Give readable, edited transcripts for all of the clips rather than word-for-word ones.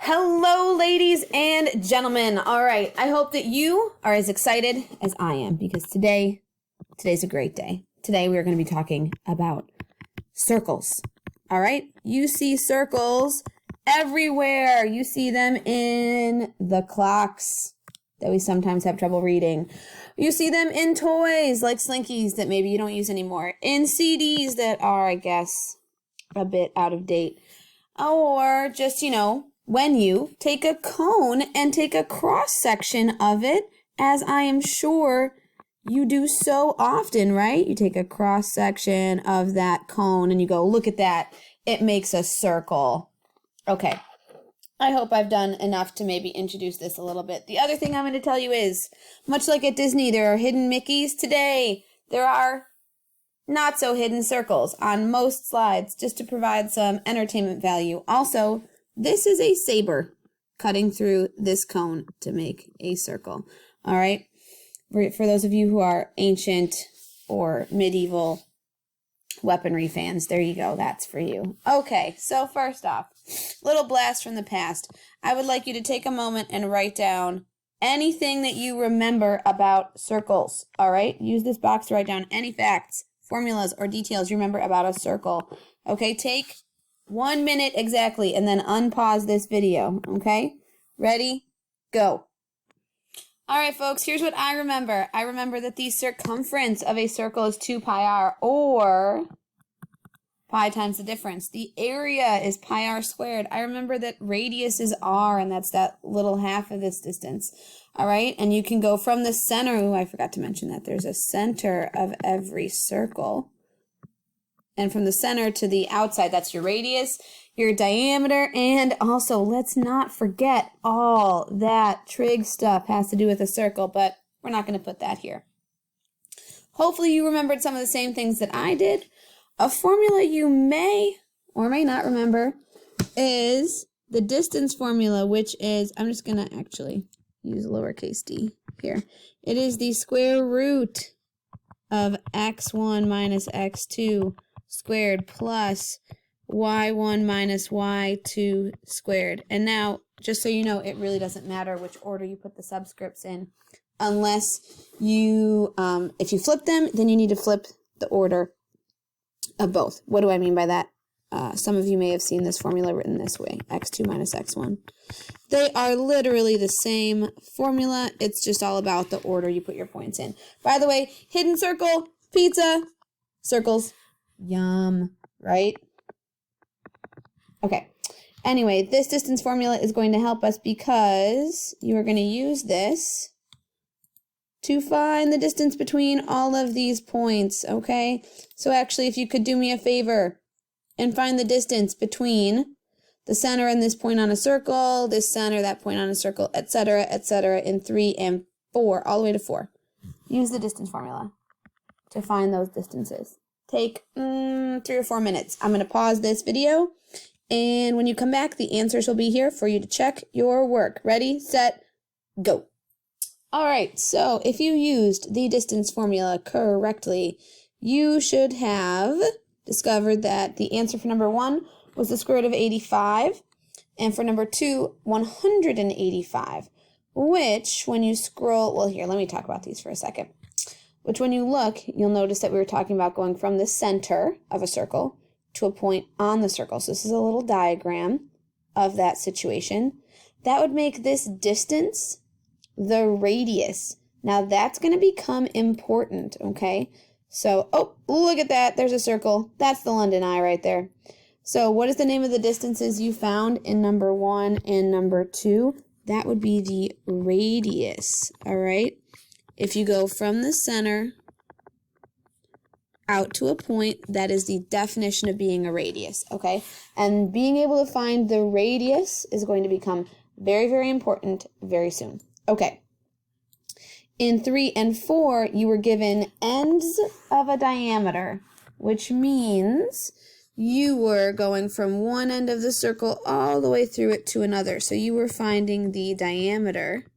Hello, ladies and gentlemen. All right, I hope that you are as excited as I am because today's a great day. Today we are going to be talking about circles. All right, you see circles everywhere. You see them in the clocks that we sometimes have trouble reading. You see them in toys like Slinkies that maybe you don't use anymore, in CDs that are, I guess, a bit out of date, or just, when you take a cone and take a cross section of it, as I am sure you do so often, right? You take a cross section of that cone and you go, look at that. It makes a circle. Okay. I hope I've done enough to maybe introduce this a little bit. The other thing I'm going to tell you is, much like at Disney, there are hidden Mickeys. Today, there are not so hidden circles on most slides, just to provide some entertainment value. Also, this is a saber cutting through this cone to make a circle. All right. For those of you who are ancient or medieval weaponry fans, there you go. That's for you. Okay. So first off, little blast from the past. I would like you to take a moment and write down anything that you remember about circles. All right. Use this box to write down any facts, formulas, or details you remember about a circle. Okay. Take 1 minute exactly, and then unpause this video, okay? Ready? Go. All right, folks, here's what I remember. I remember that the circumference of a circle is 2 pi r, or pi times the difference. The area is pi r squared. I remember that radius is r, and that's that little half of this distance, all right? And you can go from the center. Oh, I forgot to mention that there's a center of every circle. And from the center to the outside, that's your radius, your diameter, and also let's not forget all that trig stuff has to do with a circle, but we're not going to put that here. Hopefully you remembered some of the same things that I did. A formula you may or may not remember is the distance formula, which is, I'm just going to actually use lowercase d here. It is the square root of x1 minus x2 squared plus y1 minus y2 squared. And now, just so you know, it really doesn't matter which order you put the subscripts in, unless you, if you flip them, then you need to flip the order of both. What do I mean by that? Some of you may have seen this formula written this way, x2 minus x1. They are literally the same formula. It's just all about the order you put your points in. By the way, hidden circle, pizza, circles. Yum, right? Okay. Anyway, this distance formula is going to help us because you are going to use this to find the distance between all of these points, okay? So actually, if you could do me a favor and find the distance between the center and this point on a circle, this center, that point on a circle, etc., in 3 and 4, all the way to 4. Use the distance formula to find those distances. Take 3 or 4 minutes. I'm going to pause this video, and when you come back, the answers will be here for you to check your work. Ready, set, go. All right, so if you used the distance formula correctly, you should have discovered that the answer for number 1 was the square root of 85, and for number 2, 185, which when you scroll, well, here, let me talk about these for a second. Which when you look, you'll notice that we were talking about going from the center of a circle to a point on the circle. So this is a little diagram of that situation. That would make this distance the radius. Now that's going to become important, okay? So, oh, look at that. There's a circle. That's the London Eye right there. So what is the name of the distances you found in number 1 and number 2? That would be the radius, all right? If you go from the center out to a point, that is the definition of being a radius, okay? And being able to find the radius is going to become very, very important very soon. Okay. In 3 and 4, you were given ends of a diameter, which means you were going from one end of the circle all the way through it to another. So you were finding the diameter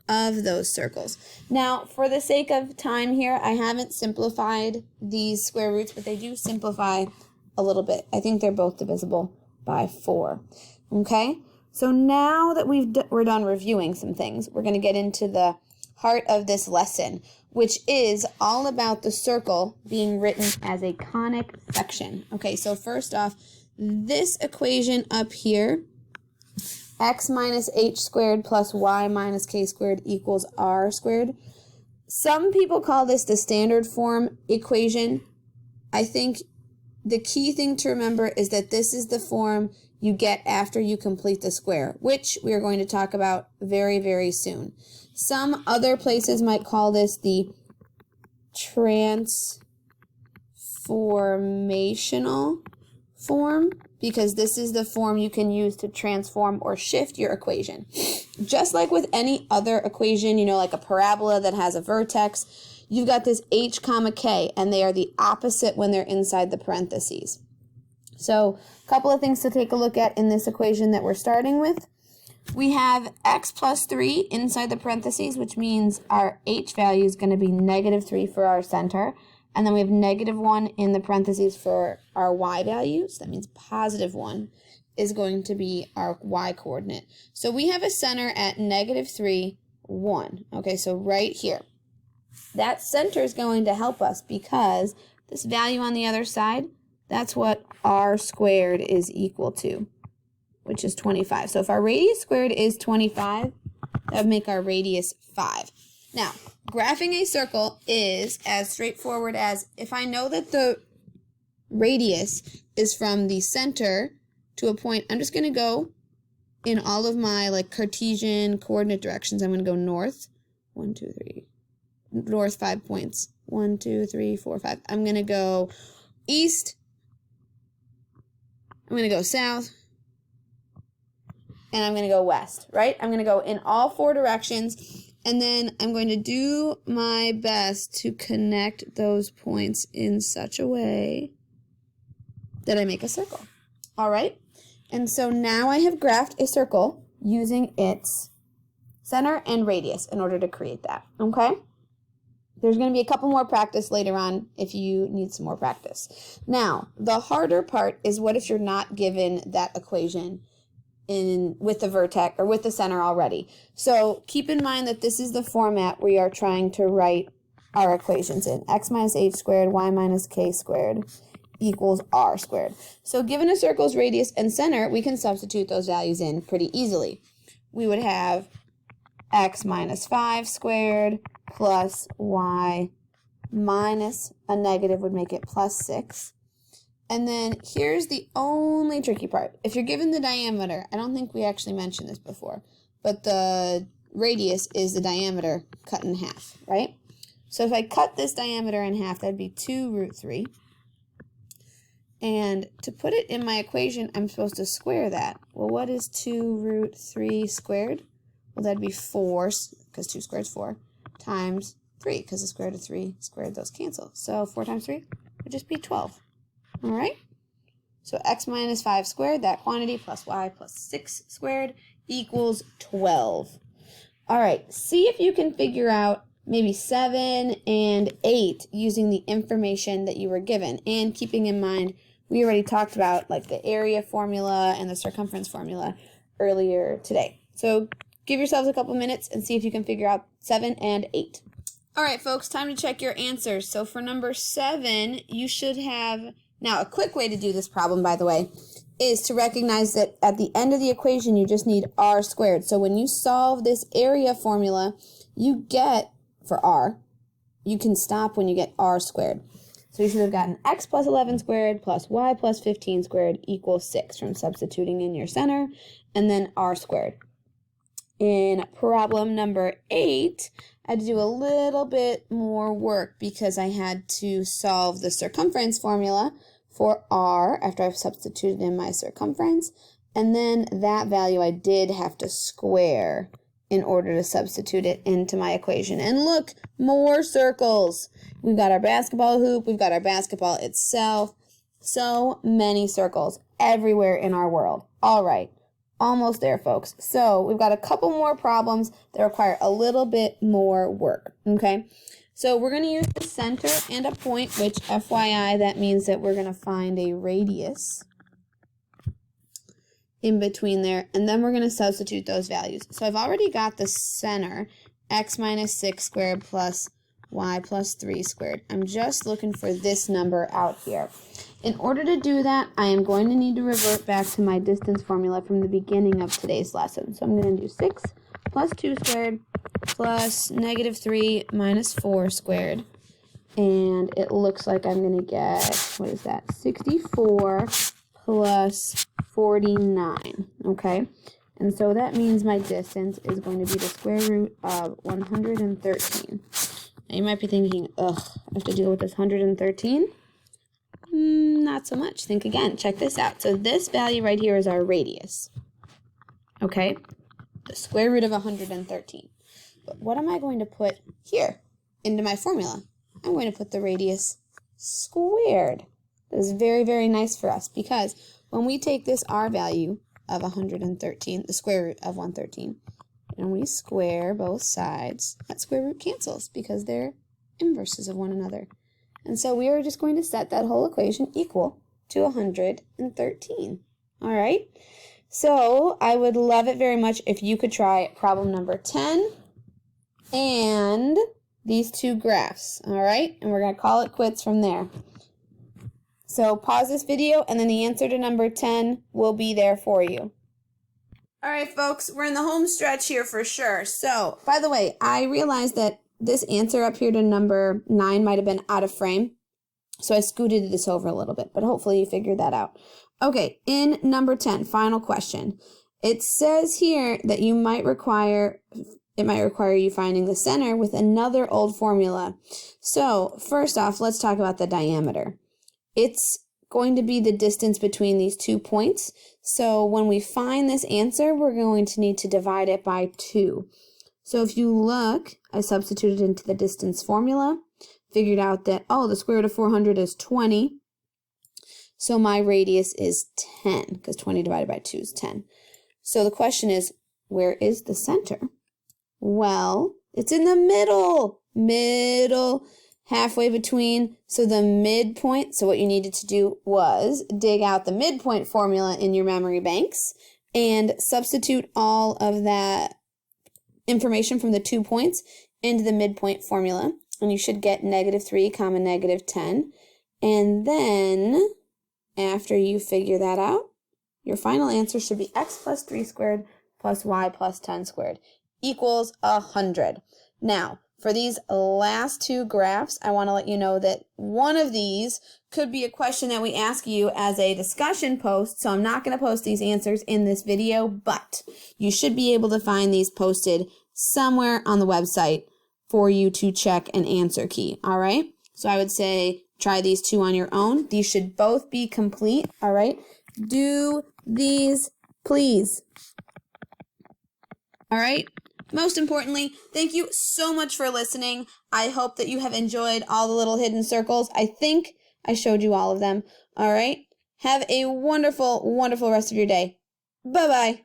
of those circles. Now, for the sake of time here, I haven't simplified these square roots, but they do simplify a little bit. I think they're both divisible by 4. Okay? So now that we're done reviewing some things, we're going to get into the heart of this lesson, which is all about the circle being written as a conic section. Okay, so first off, this equation up here, x minus h squared plus y minus k squared equals r squared. Some people call this the standard form equation. I think the key thing to remember is that this is the form you get after you complete the square, which we are going to talk about very, very soon. Some other places might call this the transformational form, because this is the form you can use to transform or shift your equation. Just like with any other equation, like a parabola that has a vertex, you've got this h comma k, and they are the opposite when they're inside the parentheses. So a couple of things to take a look at in this equation that we're starting with. We have x plus 3 inside the parentheses, which means our h value is going to be -3 for our center. And then we have -1 in the parentheses for our y value. So that means +1 is going to be our y coordinate. So we have a center at -3, 1. Okay, so right here. That center is going to help us because this value on the other side, that's what r squared is equal to, which is 25. So if our radius squared is 25, that would make our radius 5. Now, graphing a circle is as straightforward as if I know that the radius is from the center to a point, I'm just going to go in all of my Cartesian coordinate directions. I'm going to go north, 1, 2, 3, north 5 points, 1, 2, 3, 4, 5. I'm going to go east, I'm going to go south, and I'm going to go west, right? I'm going to go in all 4 directions, and then I'm going to do my best to connect those points in such a way that I make a circle. All right? And so now I have graphed a circle using its center and radius in order to create that, okay? There's going to be a couple more practice later on if you need some more practice. Now, the harder part is what if you're not given that equation with the vertex or with the center already. So keep in mind that this is the format we are trying to write our equations in. X minus h squared, y minus k squared equals r squared. So given a circle's radius and center, we can substitute those values in pretty easily. We would have x minus 5 squared plus y minus a negative would make it plus 6. And then here's the only tricky part. If you're given the diameter, I don't think we actually mentioned this before, but the radius is the diameter cut in half, right? So if I cut this diameter in half, that'd be 2 root 3. And to put it in my equation, I'm supposed to square that. Well, what is 2 root 3 squared? Well, that'd be 4, because 2 squared is 4, times 3, because the square root of 3 squared, those cancel. So 4 times 3 would just be 12. All right, so x minus 5 squared, that quantity, plus y plus 6 squared equals 12. All right, see if you can figure out maybe 7 and 8 using the information that you were given, and keeping in mind we already talked about the area formula and the circumference formula earlier today. So give yourselves a couple minutes and see if you can figure out 7 and 8. All right, folks, time to check your answers. So for number 7, you should have... Now, a quick way to do this problem, by the way, is to recognize that at the end of the equation, you just need r squared. So when you solve this area formula, you get, for r, you can stop when you get r squared. So you should have gotten x plus 11 squared plus y plus 15 squared equals 6 from substituting in your center, and then r squared. In problem number 8, I had to do a little bit more work because I had to solve the circumference formula for r after I've substituted in my circumference, and then that value I did have to square in order to substitute it into my equation. And look, more circles. We've got our basketball hoop, we've got our basketball itself. So many circles everywhere in our world. All right. Almost there, folks. So we've got a couple more problems that require a little bit more work, okay? So we're going to use the center and a point, which, FYI, that means that we're going to find a radius. in between there, and then we're going to substitute those values. So I've already got the center, x minus 6 squared plus y plus 3 squared. I'm just looking for this number out here. In order to do that, I am going to need to revert back to my distance formula from the beginning of today's lesson. So I'm going to do 6 plus 2 squared plus negative 3 minus 4 squared. And it looks like I'm going to get, 64 plus 49, okay? And so that means my distance is going to be the square root of 113. Now you might be thinking, ugh, I have to deal with this 113? Not so much. Think again. Check this out. So this value right here is our radius, okay? The square root of 113. But what am I going to put here into my formula? I'm going to put the radius squared. That is very, very nice for us because when we take this r value of 113, the square root of 113, and we square both sides, that square root cancels because they're inverses of one another. And so we are just going to set that whole equation equal to 113. All right? So I would love it very much if you could try problem number 10 and these two graphs. All right? And we're going to call it quits from there. So pause this video, and then the answer to number 10 will be there for you. All right, folks, we're in the home stretch here for sure. So, by the way, I realized that this answer up here to number 9 might have been out of frame. So I scooted this over a little bit, but hopefully you figured that out. Okay, in number 10, final question. It says here that it might require you finding the center with another old formula. So, first off, let's talk about the diameter. It's going to be the distance between these 2 points. So when we find this answer, we're going to need to divide it by 2. So if you look, I substituted into the distance formula, figured out that, the square root of 400 is 20. So my radius is 10, because 20 divided by 2 is 10. So the question is, where is the center? Well, it's in the middle, halfway between, so the midpoint. So what you needed to do was dig out the midpoint formula in your memory banks and substitute all of that information from the 2 points into the midpoint formula. And you should get negative 3 comma negative 10. And then after you figure that out, your final answer should be x plus 3 squared plus y plus 10 squared equals 100. Now, for these last two graphs, I want to let you know that one of these could be a question that we ask you as a discussion post, so I'm not going to post these answers in this video, but you should be able to find these posted somewhere on the website for you to check an answer key, all right? So I would say try these two on your own. These should both be complete, all right? Do these, please. All right? Most importantly, thank you so much for listening. I hope that you have enjoyed all the little hidden circles. I think I showed you all of them. All right? Have a wonderful, wonderful rest of your day. Bye-bye.